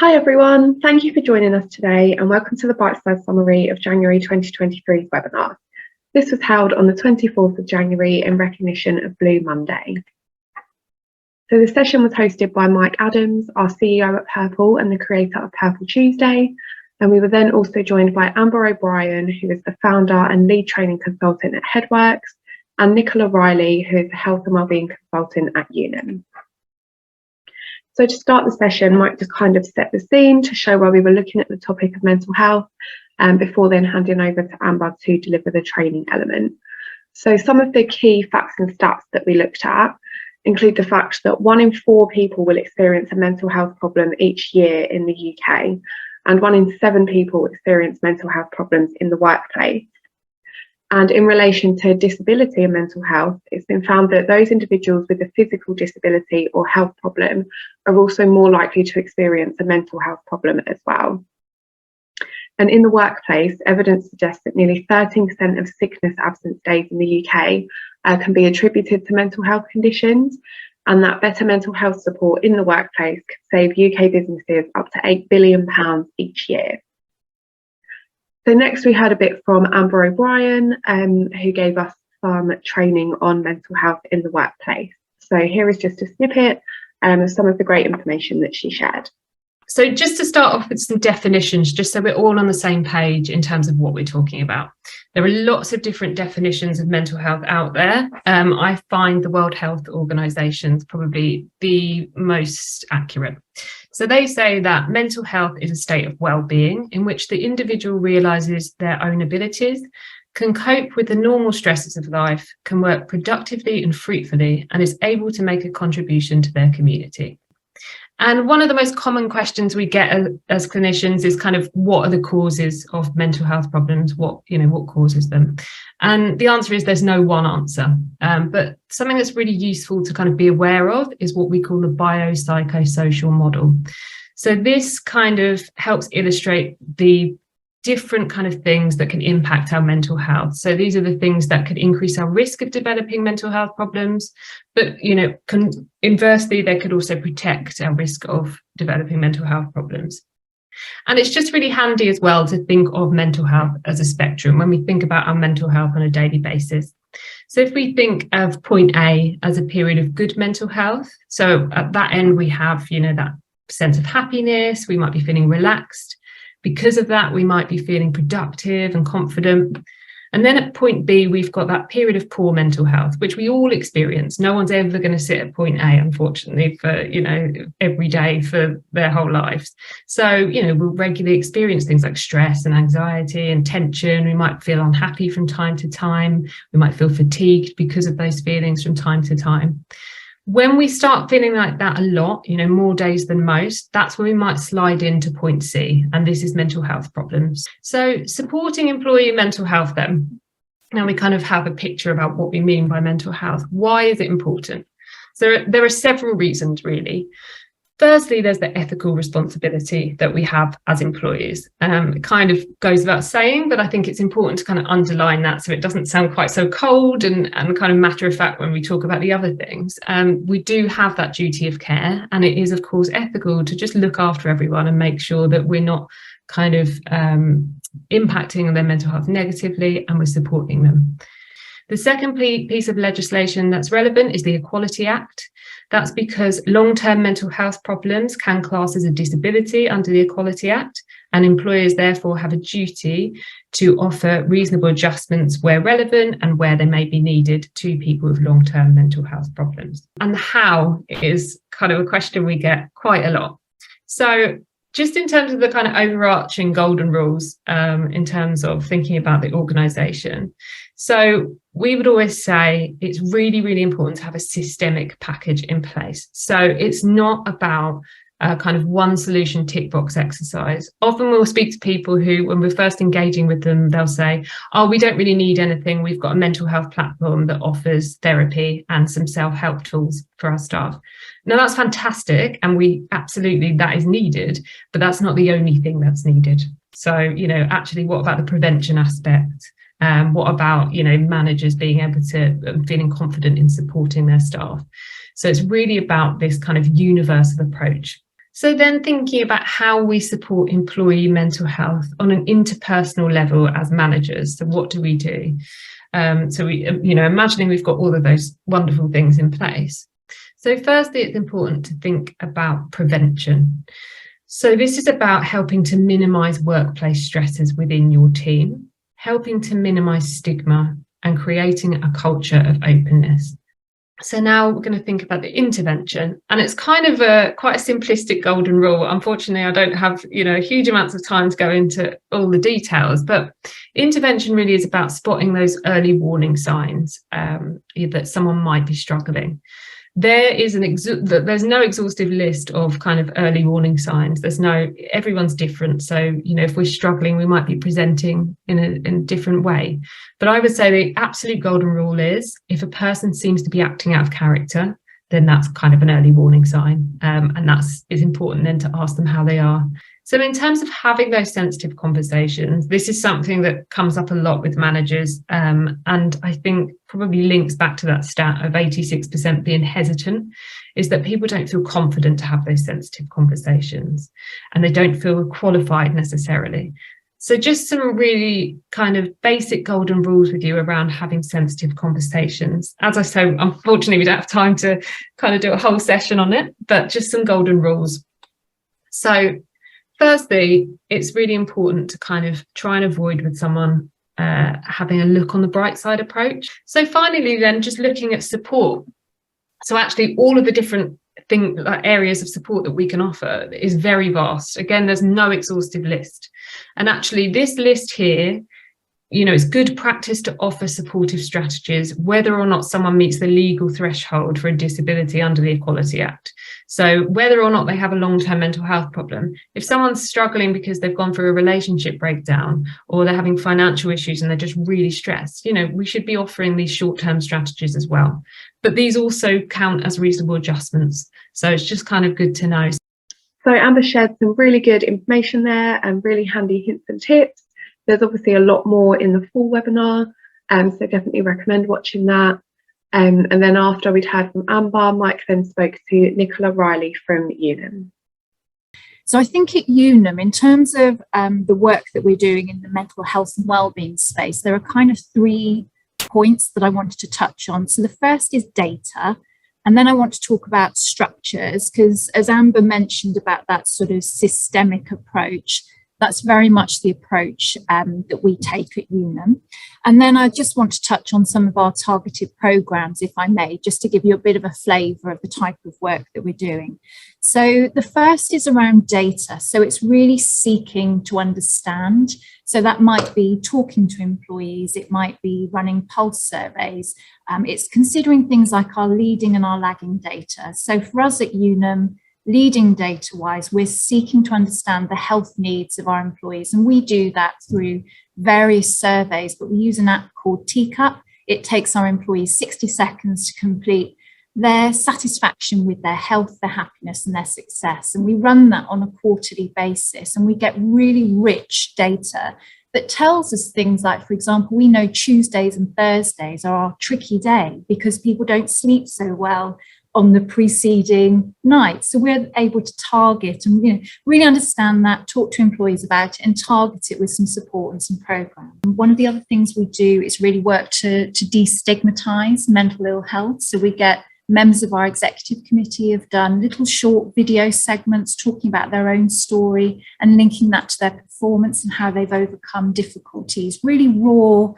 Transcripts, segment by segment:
Hi everyone, thank you for joining us today and welcome to the Bitesize summary of January 2023's webinar. This was held on the 24th of January in recognition of Blue Monday. So the session was hosted by Mike Adams, our CEO at Purple and the creator of Purple Tuesday, and we were then also joined by Amber O'Brien, who is the founder and lead training consultant at Headworks, and Nicola Riley, who is the health and wellbeing consultant at Unum. So to start the session, Mike just kind of set the scene to show where we were looking at the topic of mental health, before then handing over to Amber to deliver the training element. So some of the key facts and stats that we looked at include the fact that 1 in 4 people will experience a mental health problem each year in the UK, and 1 in 7 people experience mental health problems in the workplace. And in relation to disability and mental health, it's been found that those individuals with a physical disability or health problem are also more likely to experience a mental health problem as well. And in the workplace, evidence suggests that nearly 13% of sickness absence days in the UK can be attributed to mental health conditions, and that better mental health support in the workplace could save UK businesses up to £8 billion each year. So next we heard a bit from Amber O'Brien, who gave us some training on mental health in the workplace. So here is just a snippet of some of the great information that she shared. So just to start off with some definitions, just so we're all on the same page in terms of what we're talking about. There are lots of different definitions of mental health out there. I find the World Health Organization probably the most accurate. So they say that mental health is a state of well-being in which the individual realizes their own abilities, can cope with the normal stresses of life, can work productively and fruitfully, and is able to make a contribution to their community. And one of the most common questions we get as clinicians is kind of, what are the causes of mental health problems? What causes them? And the answer is there's no one answer. But something that's really useful to kind of be aware of is what we call the biopsychosocial model. So this kind of helps illustrate the different kind of things that can impact our mental health. So these are the things that could increase our risk of developing mental health problems, but inversely, they could also protect our risk of developing mental health problems. And it's just really handy as well to think of mental health as a spectrum when we think about our mental health on a daily basis. So if we think of point A as a period of good mental health, so at that end we have, that sense of happiness, we might be feeling relaxed. Because of that, we might be feeling productive and confident. And then at point B, we've got that period of poor mental health, which we all experience. No one's ever going to sit at point A, unfortunately, for, every day for their whole lives. So, we'll regularly experience things like stress and anxiety and tension. We might feel unhappy from time to time. We might feel fatigued because of those feelings from time to time. When we start feeling like that a lot, more days than most, that's when we might slide into point C, and this is mental health problems. So supporting employee mental health then, now we kind of have a picture about what we mean by mental health. Why is it important? So there are several reasons, really. Firstly, there's the ethical responsibility that we have as employees. It kind of goes without saying, but I think it's important to kind of underline that so it doesn't sound quite so cold and kind of matter of fact when we talk about the other things. We do have that duty of care, and it is, of course, ethical to just look after everyone and make sure that we're not kind of impacting their mental health negatively, and we're supporting them. The second piece of legislation that's relevant is the Equality Act. That's because long-term mental health problems can class as a disability under the Equality Act, and employers therefore have a duty to offer reasonable adjustments where relevant and where they may be needed to people with long-term mental health problems. And how is kind of a question we get quite a lot. So just in terms of the kind of overarching golden rules, in terms of thinking about the organisation. So we would always say it's really, really important to have a systemic package in place. So it's not about a kind of one solution tick box exercise. Often we'll speak to people who, when we're first engaging with them, they'll say, oh, we don't really need anything. We've got a mental health platform that offers therapy and some self-help tools for our staff. Now, that's fantastic. And that is needed, but that's not the only thing that's needed. So, actually, what about the prevention aspect? What about, managers being able to, feeling confident in supporting their staff? So it's really about this kind of universal approach. So then thinking about how we support employee mental health on an interpersonal level as managers. So what do we do? So we, imagining we've got all of those wonderful things in place. So firstly, it's important to think about prevention. So this is about helping to minimise workplace stresses within your team, helping to minimise stigma and creating a culture of openness. So now we're going to think about the intervention, and it's kind of quite a simplistic golden rule. Unfortunately, I don't have huge amounts of time to go into all the details, but intervention really is about spotting those early warning signs that someone might be struggling. There's no exhaustive list of kind of early warning signs. Everyone's different. So, if we're struggling, we might be presenting in a different way. But I would say the absolute golden rule is if a person seems to be acting out of character, then that's kind of an early warning sign. And it's important then to ask them how they are. So in terms of having those sensitive conversations, this is something that comes up a lot with managers, and I think probably links back to that stat of 86% being hesitant, is that people don't feel confident to have those sensitive conversations and they don't feel qualified necessarily. So just some really kind of basic golden rules with you around having sensitive conversations. As I say, unfortunately, we don't have time to kind of do a whole session on it, but just some golden rules. So firstly, it's really important to kind of try and avoid with someone having a look on the bright side approach. So finally, then just looking at support. So actually all of the different areas of support that we can offer is very vast. Again, there's no exhaustive list. And actually this list here, it's good practice to offer supportive strategies, whether or not someone meets the legal threshold for a disability under the Equality Act. So whether or not they have a long-term mental health problem, if someone's struggling because they've gone through a relationship breakdown or they're having financial issues and they're just really stressed, we should be offering these short-term strategies as well. But these also count as reasonable adjustments. So it's just kind of good to know. So Amber shared some really good information there and really handy hints and tips. There's obviously a lot more in the full webinar, so definitely recommend watching that. And then after we'd heard from Amber, Mike then spoke to Nicola Riley from Unum. So I think at Unum, in terms of the work that we're doing in the mental health and wellbeing space, there are kind of 3 points that I wanted to touch on. So the first is data, and then I want to talk about structures, because as Amber mentioned about that sort of systemic approach, that's very much the approach that we take at Unum. And then I just want to touch on some of our targeted programs, if I may, just to give you a bit of a flavour of the type of work that we're doing. So the first is around data. So it's really seeking to understand. So that might be talking to employees, it might be running pulse surveys. It's considering things like our leading and our lagging data. So for us at Unum, leading data-wise, we're seeking to understand the health needs of our employees. And we do that through various surveys, but we use an app called Teacup. It takes our employees 60 seconds to complete their satisfaction with their health, their happiness, and their success. And we run that on a quarterly basis, and we get really rich data that tells us things like, for example, we know Tuesdays and Thursdays are our tricky day because people don't sleep so well on the preceding night. So we're able to target and really understand that, talk to employees about it and target it with some support and some programs. One of the other things we do is really work to destigmatise mental ill health. So we get members of our executive committee have done little short video segments talking about their own story and linking that to their performance and how they've overcome difficulties, really raw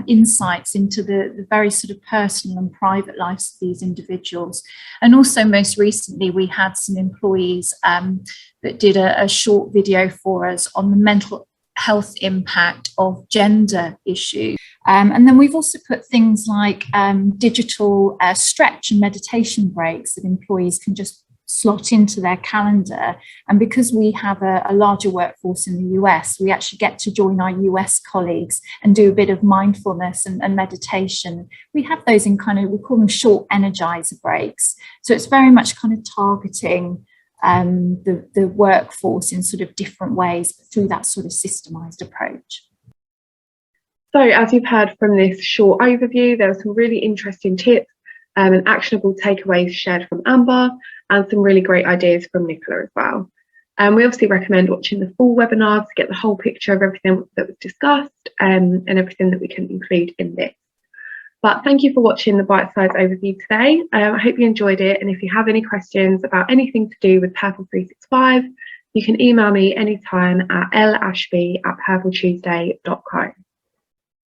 insights into the very sort of personal and private lives of these individuals. And also most recently, we had some employees that did a short video for us on the mental health impact of gender issues. And then we've also put things like digital stretch and meditation breaks that employees can just slot into their calendar. And because we have a larger workforce in the US, we actually get to join our US colleagues and do a bit of mindfulness and meditation. We have those in we call them short energizer breaks. So it's very much kind of targeting the workforce in sort of different ways through that sort of systemized approach. So as you've heard from this short overview, there are some really interesting tips and actionable takeaways shared from Amber. and some really great ideas from Nicola as well. We obviously recommend watching the full webinar to get the whole picture of everything that was discussed and everything that we can include in this. But thank you for watching the bite-sized overview today. I hope you enjoyed it, and if you have any questions about anything to do with Purple 365, you can email me anytime at lashby@purpletuesday.co.